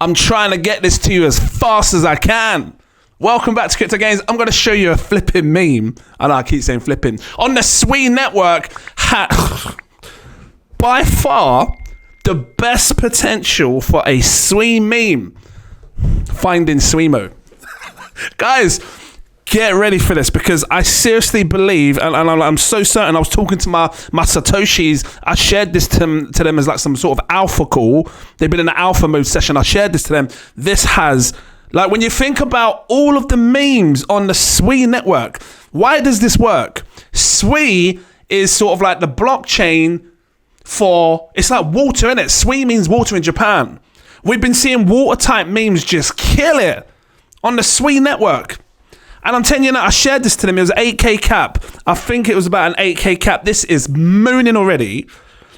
I'm trying to get this to you as fast as I can. Welcome back to cryptogains. I'm going to show you a flipping meme. I know I keep saying flipping. On the Sui network, by far, the best potential for a Sui meme. Finding SUIMO. Guys, get ready for this because I seriously believe, and I'm so certain, I was talking to my Satoshis, I shared this to them as like some sort of alpha call. They've been in an alpha mode session. I shared this to them. This has, like, when you think about all of the memes on the Sui network, why does this work? Sui is sort of like the blockchain for, it's like water, innit? Sui means water in Japan. We've been seeing water type memes just kill it on the Sui network. And I'm telling you now, I shared this to them. It was an 8K cap. I think it was about an 8K cap. This is mooning already.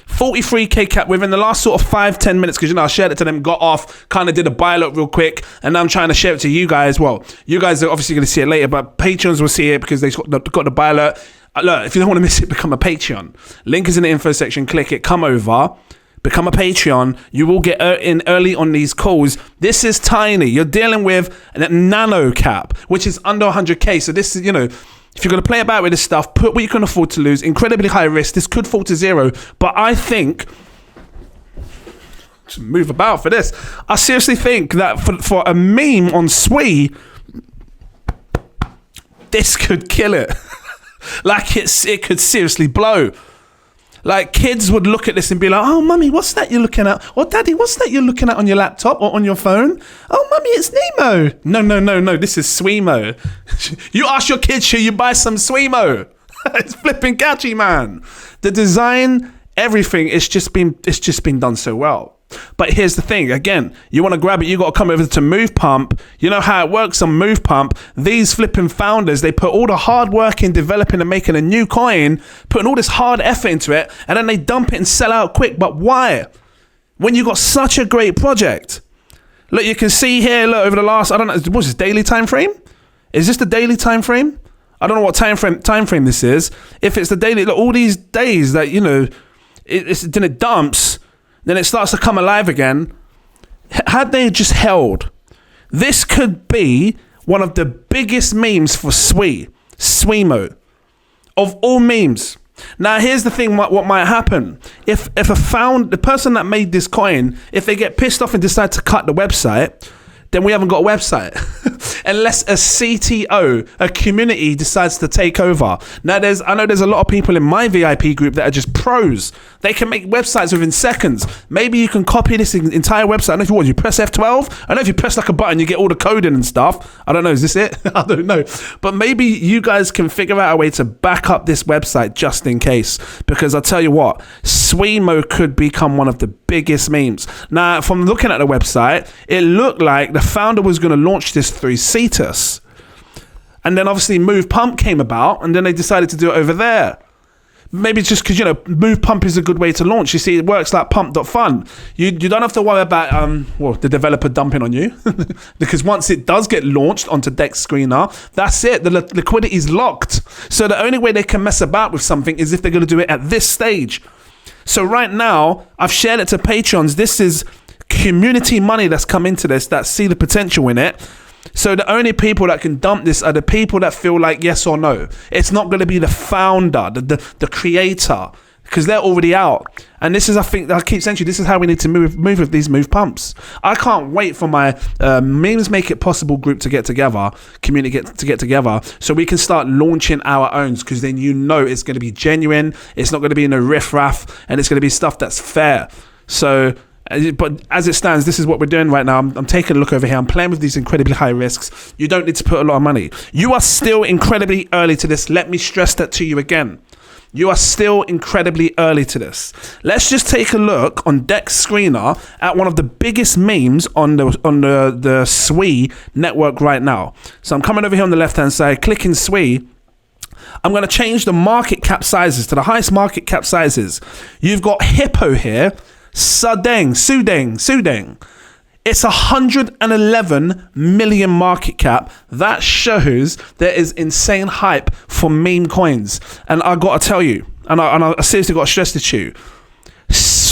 43K cap within the last sort of 5-10 minutes. Because, you know, I shared it to them, got off, kind of did a buy look real quick. And now I'm trying to share it to you guys. Well, you guys are obviously going to see it later. But Patreons will see it because they got the buy alert. Look, if you don't want to miss it, become a Patreon. Link is in the info section. Click it. Come over. Become a Patreon. You will get in early on these calls. This is tiny. You're dealing with a nano cap, which is under 100K. So this is, you know, if you're going to play about with this stuff, put what you can afford to lose. Incredibly high risk. This could fall to zero. But I think, just move about for this. I seriously think that for a meme on Sui, this could kill it. Like it could seriously blow. Like, kids would look at this and be like, oh, mummy, what's that you're looking at? Or, daddy, what's that you're looking at on your laptop or on your phone? Oh, mummy, it's Nemo. No. This is SUIMO. You ask your kids, should you buy some SUIMO? It's flipping catchy, man. The design, everything, it's just been done so well. But here's the thing, again, you want to grab it, you got to come over to Move Pump. You know how it works on Move Pump. These flipping founders, they put all the hard work in developing and making a new coin, putting all this hard effort into it, and then they dump it and sell out quick. But why? When you got such a great project. Look, you can see here, look, over the last, I don't know, what's this, daily time frame? Is this the daily time frame? I don't know what time frame this is. If it's the daily, look, all these days that, you know, then it dumps, then it starts to come alive again. Had they just held, this could be one of the biggest memes for SUIMO, of all memes. Now, here's the thing, what might happen. If the person that made this coin, if they get pissed off and decide to cut the website, then we haven't got a website. Unless a CTO, a community, decides to take over. Now, I know there's a lot of people in my VIP group that are just pros. They can make websites within seconds. Maybe you can copy this entire website. I don't know if you want, you press F12. I know if you press like a button, you get all the coding and stuff. I don't know, is this it? I don't know. But maybe you guys can figure out a way to back up this website just in case. Because I'll tell you what, SUIMO could become one of the biggest memes. Now, from looking at the website, it looked like the founder was going to launch this through Cetus. And then obviously Move Pump came about, and then they decided to do it over there. Maybe it's just because, you know, Move Pump is a good way to launch. You see, it works like pump.fun. You don't have to worry about the developer dumping on you. Because once it does get launched onto Dex Screener, that's it. The liquidity is locked. So the only way they can mess about with something is if they're going to do it at this stage. So right now, I've shared it to Patreons. This is community money that's come into this, that see the potential in it. So the only people that can dump this are the people that feel like yes or no. It's not going to be the founder, the creator, because they're already out. And this is, I think, I keep saying to you, this is how we need to move with these Move Pumps. I can't wait for my Memes Make It Possible group to get together, community to get together, so we can start launching our owns, because then you know it's going to be genuine, it's not going to be no riffraff, and it's going to be stuff that's fair. So, but as it stands, this is what we're doing right now. I'm taking a look over here. I'm playing with these incredibly high risks. You don't need to put a lot of money. You are still incredibly early to this. Let me stress that to you again. You are still incredibly early to this. Let's just take a look on Dex Screener at one of the biggest memes on the Sui network right now. So I'm coming over here on the left hand side, clicking Sui. I'm going to change the market cap sizes to the highest market cap sizes. You've got Hippo here. Sudeng. It's 111 million market cap. That shows there is insane hype for meme coins. And I got to tell you, and I seriously got to stress this to you,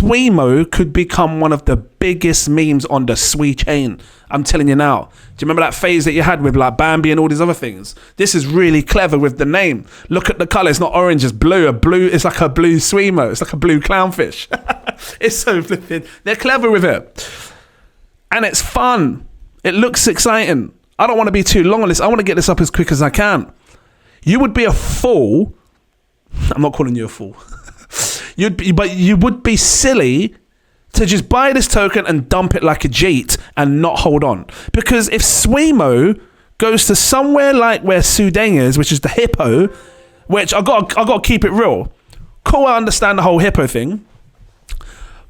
SUIMO could become one of the biggest memes on the Sui chain. I'm telling you now. Do you remember that phase that you had with like Bambi and all these other things? This is really clever with the name. Look at the color. It's not orange, it's blue. It's like a blue SUIMO. It's like a blue clownfish. It's so flipping. They're clever with it. And it's fun. It looks exciting. I don't want to be too long on this. I want to get this up as quick as I can. You would be a fool. I'm not calling you a fool. But you would be silly to just buy this token and dump it like a jeet and not hold on. Because if SUIMO goes to somewhere like where Sudeng is, which is the hippo, which I got to keep it real. Cool, I understand the whole hippo thing.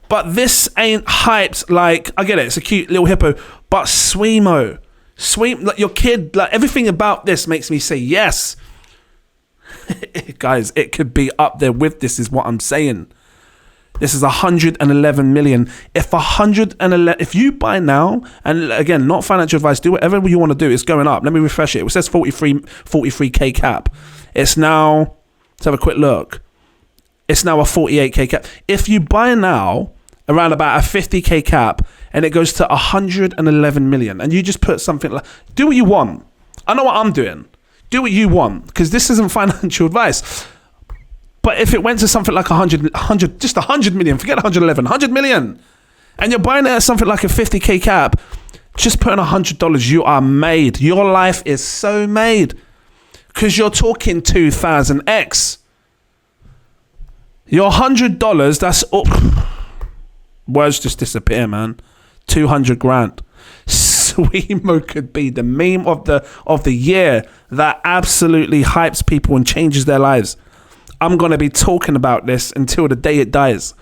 But this ain't hyped like, I get it, it's a cute little hippo, but SUIMO, like your kid, like everything about this makes me say yes. Guys, it could be up there with this is what I'm saying. This is 111 million. If you buy now, and again, not financial advice, do whatever you want to do, it's going up. Let me refresh it. It says 43k cap. It's now, let's have a quick look. It's now a 48k cap. If you buy now, around about a 50k cap, and it goes to 111 million, and you just put something like, do what you want. I know what I'm doing. Do what you want, because this isn't financial advice. But if it went to something like 100 million, forget 111, 100 million, and you're buying it at something like a 50k cap, just put in $100, you are made. Your life is so made, because you're talking 2000x. Your $100, that's up. Words just disappear, man. 200 grand. SUIMO could be the meme of the year that absolutely hypes people and changes their lives. I'm going to be talking about this until the day it dies.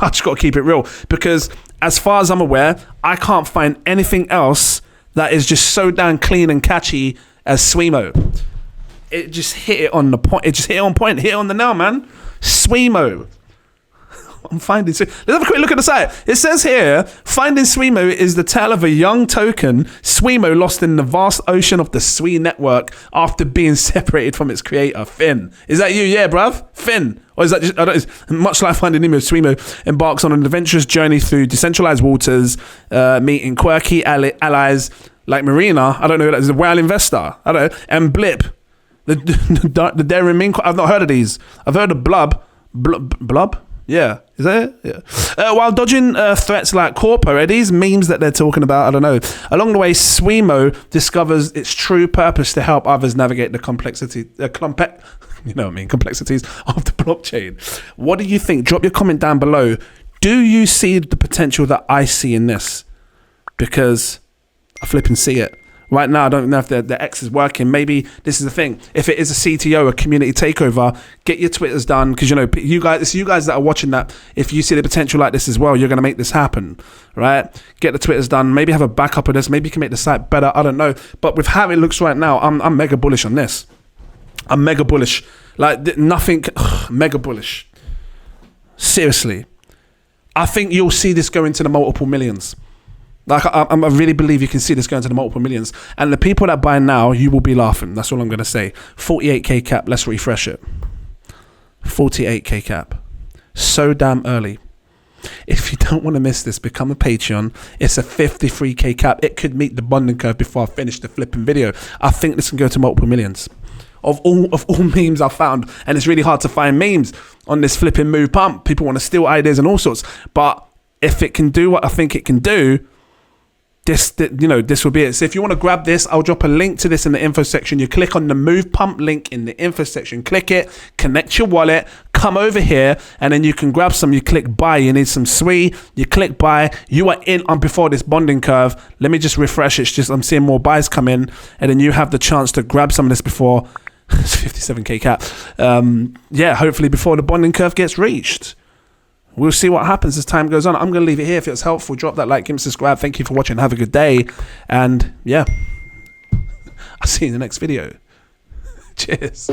I just got to keep it real, because as far as I'm aware, I can't find anything else that is just so damn clean and catchy as SUIMO. It just hit it on the point. It just hit it on point. Hit it on the nail, man. SUIMO. I'm finding. Let's have a quick look at the site. It says here, finding SUIMO is the tale of a young token, SUIMO, lost in the vast ocean of the Sui network after being separated from its creator, Finn. Is that you? Yeah, bruv? Finn. Or is that just, I don't, much like Finding Nemo, SUIMO embarks on an adventurous journey through decentralized waters, meeting quirky allies like Marina, I don't know who that is, a whale investor, I don't know, and Blip, the daring mink. I've not heard of these. I've heard of Blub? Yeah, is that it? Yeah. While dodging threats like Corpo, are these memes that they're talking about? I don't know. Along the way, SUIMO discovers its true purpose to help others navigate the complexities of the blockchain. What do you think? Drop your comment down below. Do you see the potential that I see in this? Because I flip and see it. Right now, I don't know if the X is working. Maybe this is the thing. If it is a CTO, a community takeover, get your Twitters done, because you guys, it's you guys that are watching that. If you see the potential like this as well, you're going to make this happen, right? Get the Twitters done. Maybe have a backup of this. Maybe you can make the site better. I don't know. But with how it looks right now, I'm mega bullish on this. I'm mega bullish. Like nothing. Mega bullish. Seriously, I think you'll see this go into the multiple millions. Like I really believe you can see this going to the multiple millions. And the people that buy now, you will be laughing. That's all I'm going to say. 48k cap. Let's refresh it. 48k cap. So damn early. If you don't want to miss this, become a Patreon. It's a 53k cap. It could meet the bonding curve before I finish the flipping video. I think this can go to multiple millions. Of all memes I've found. And it's really hard to find memes on this flipping move pump. People want to steal ideas and all sorts. But if it can do what I think it can do, this will be it. So if you want to grab this, I'll drop a link to this in the info section. You click on the move pump link in the info section, click it, connect your wallet, come over here, and then you can grab some. You click buy. You need some Sui. You click buy. You are in on before this bonding curve. Let me just refresh. It's just I'm seeing more buys come in, and then you have the chance to grab some of this before. It's 57k cap. Hopefully before the bonding curve gets reached. We'll see what happens as time goes on. I'm going to leave it here. If it's helpful, drop that like, give me subscribe. Thank you for watching. Have a good day. And yeah, I'll see you in the next video. Cheers.